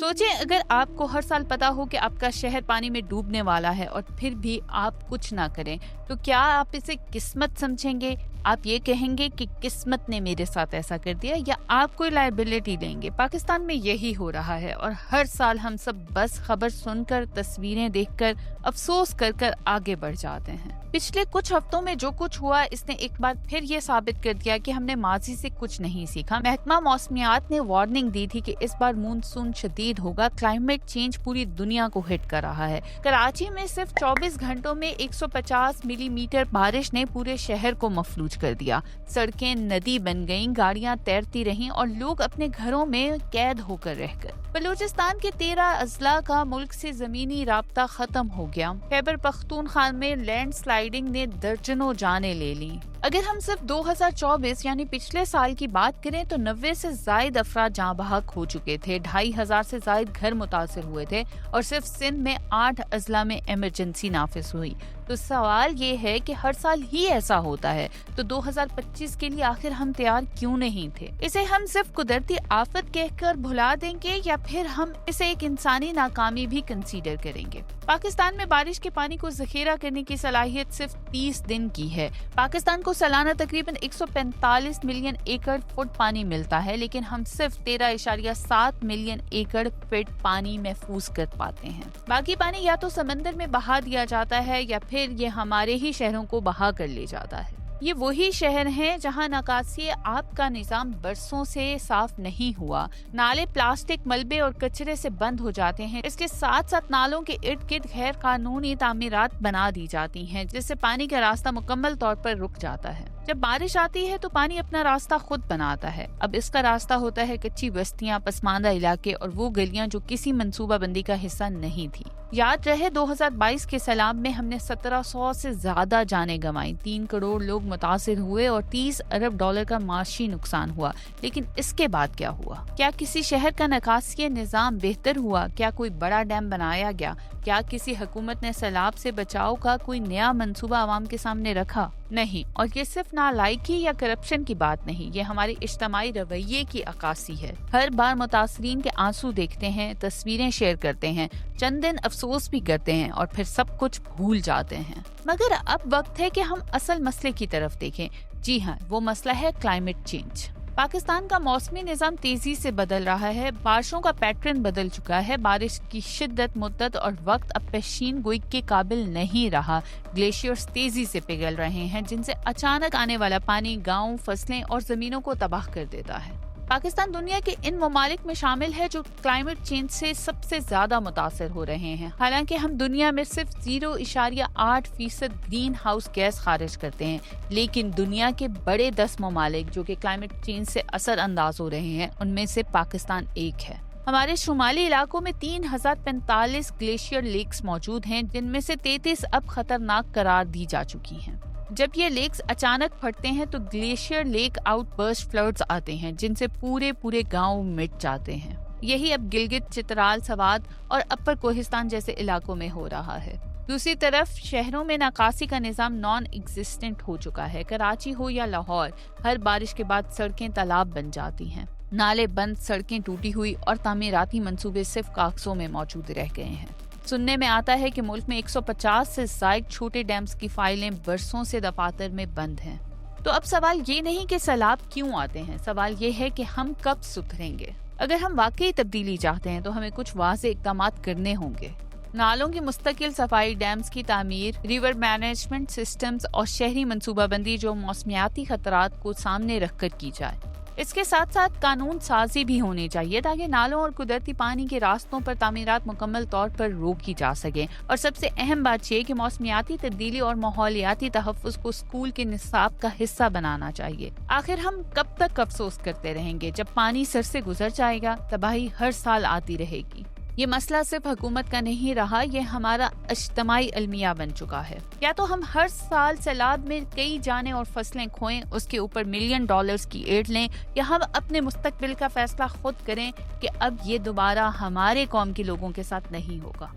सोचिए अगर आपको हर साल पता हो कि आपका शहर पानी में डूबने वाला है और फिर भी आप कुछ ना करें, तो क्या आप इसे किस्मत समझेंगे? आप ये कहेंगे कि किस्मत ने मेरे साथ ऐसा कर दिया, या आप कोई लायबिलिटी लेंगे? पाकिस्तान में यही हो रहा है और हर साल हम सब बस खबर सुनकर, तस्वीरें देखकर, अफसोस कर कर आगे बढ़ जाते हैं। पिछले कुछ हफ्तों में जो कुछ हुआ, इसने एक बार फिर ये साबित कर दिया कि हमने माजी से कुछ नहीं सीखा। महकमा मौसमियात ने वार्निंग दी थी कि इस बार मानसून शदीद होगा। क्लाइमेट चेंज पूरी दुनिया को हिट कर रहा है। कराची में सिर्फ 24 घंटों में 150 मिलीमीटर बारिश ने पूरे शहर को मफलूज कर दिया। सड़कें नदी बन गईं, गाड़ियां तैरती रहीं और लोग अपने घरों में कैद होकर रह गए। बलूचिस्तान के 13 अजला का मुल्क से जमीनी राब्ता खत्म हो गया। खैबर पख्तूनख्वा में लैंडस्लाइडिंग ने दर्जनों जानें ले ली। अगर हम सिर्फ 2024 यानी पिछले साल की बात करें तो 90 से ज्यादा अफराद जाँ बहक हो चुके थे। 2500 से ज्यादा घर मुतासिर हुए थे और सिर्फ सिंध में 8 अजला में इमरजेंसी नाफिज हुई। तो सवाल ये है कि हर साल ही ऐसा होता है, तो 2025 के लिए आखिर हम तैयार क्यों नहीं थे? इसे हम सिर्फ कुदरती आफत कहकर भुला देंगे या फिर हम इसे एक इंसानी नाकामी भी कंसीडर करेंगे? पाकिस्तान में बारिश के पानी को जखीरा करने की सलाहियत सिर्फ 30 दिन की है। पाकिस्तान को सालाना तकरीबन 145 मिलियन एकड़ फुट पानी मिलता है, लेकिन हम सिर्फ 13.7 मिलियन एकड़ फीट पानी महफूज कर पाते हैं। बाकी पानी या तो समंदर में बहा दिया जाता है या फिर ये हमारे ही शहरों को बहा कर ले जाता है। ये वही शहर हैं जहां निकासी आब का निजाम बरसों से साफ नहीं हुआ। नाले प्लास्टिक, मलबे और कचरे से बंद हो जाते हैं। इसके साथ साथ नालों के इर्द गिर्द गैर कानूनी तामीरात बना दी जाती हैं, जिससे पानी का रास्ता मुकम्मल तौर पर रुक जाता है। जब बारिश आती है तो पानी अपना रास्ता खुद बनाता है। अब इसका रास्ता होता है कच्ची बस्तियां, पसमानदा इलाके और वो गलियां जो किसी मंसूबा बंदी का हिस्सा नहीं थी। याद रहे 2022 के सैलाब में हमने 1700 से ज्यादा जानें गंवाई, 3 करोड़ लोग मुतासिर हुए और 30 अरब डॉलर का माशी नुकसान हुआ। लेकिन इसके बाद क्या हुआ? क्या किसी शहर का निकासी निजाम बेहतर हुआ? क्या कोई बड़ा डैम बनाया गया? क्या किसी हुकूमत ने सैलाब से बचाव का कोई नया मंसूबा आवाम के सामने रखा? नहीं। और ये सिर्फ नालायकी या करप्शन की बात नहीं, ये हमारी इज्तिमाई रवैये की अक्कासी है। हर बार मुतासरीन के आंसू देखते हैं, तस्वीरें शेयर करते हैं, चंद दिन अफसोस भी करते हैं और फिर सब कुछ भूल जाते हैं। मगर अब वक्त है कि हम असल मसले की तरफ देखें। जी हाँ, वो मसला है क्लाइमेट चेंज। पाकिस्तान का मौसमी निजाम तेजी से बदल रहा है। बारिशों का पैटर्न बदल चुका है। बारिश की शिद्दत, मुद्दत और वक्त अब पेशीन गोई के काबिल नहीं रहा। ग्लेशियर्स तेजी से पिघल रहे हैं, जिनसे अचानक आने वाला पानी गांव, फसलें और जमीनों को तबाह कर देता है। पाकिस्तान दुनिया के इन ममालिक में शामिल है जो क्लाइमेट चेंज से सबसे ज्यादा मुतासर हो रहे हैं। हालांकि हम दुनिया में सिर्फ 0.8% ग्रीन हाउस गैस खारिज करते हैं, लेकिन दुनिया के बड़े 10 ममालिक जो कि क्लाइमेट चेंज से असर अंदाज हो रहे हैं, उनमें से पाकिस्तान एक है। हमारे शुमाली इलाकों में 3045 ग्लेशियर लेक्स मौजूद हैं, जिनमें से 33 अब खतरनाक करार दी जा चुकी हैं। जब ये लेक्स अचानक फटते हैं तो ग्लेशियर लेक आउटबर्स्ट फ्लड्स आते हैं, जिनसे पूरे गांव मिट जाते हैं। यही अब गिलगित, चित्राल, सवात और अपर कोहिस्तान जैसे इलाकों में हो रहा है। दूसरी तरफ शहरों में निकासी का निजाम नॉन एग्जिस्टेंट हो चुका है। कराची हो या लाहौर, हर बारिश के बाद सड़कें तालाब बन जाती हैं। नाले बंद, सड़कें टूटी हुई और तामीराती मंसूबे सिर्फ कागजों में मौजूद रह गए हैं। सुनने में आता है कि मुल्क में 150 से ज्यादा छोटे डैम्स की फाइलें बरसों से दफातर में बंद हैं। तो अब सवाल ये नहीं कि सैलाब क्यों आते हैं, सवाल ये है कि हम कब सुधरेंगे। अगर हम वाकई तब्दीली चाहते हैं तो हमें कुछ वाज़ेह इक़दामात करने होंगे। नालों की मुस्तकिल सफाई, डैम्स की तामीर, रिवर मैनेजमेंट सिस्टम्स और शहरी मंसूबाबंदी जो मौसमियाती खतरात को सामने रखकर की जाए। इसके साथ साथ कानून साजी भी होनी चाहिए ताकि नालों और कुदरती पानी के रास्तों पर तामीरात मुकम्मल तौर पर रोकी जा सके। और सबसे अहम बात यह कि मौसमियाती तब्दीली और माहौलियाती तहफ़्फ़ुज़ को स्कूल के निसाब का हिस्सा बनाना चाहिए। आखिर हम कब तक अफसोस करते रहेंगे? जब पानी सर से गुजर जाएगा, तबाही हर साल आती रहेगी। ये मसला सिर्फ हुकूमत का नहीं रहा, ये हमारा इज्तिमाई अलमिया बन चुका है। या तो हम हर साल सैलाब में कई जानें और फसलें खोएं, उसके ऊपर $मिलियन की एड लें, या हम अपने मुस्तकबिल का फैसला खुद करें कि अब ये दोबारा हमारे कौम के लोगों के साथ नहीं होगा।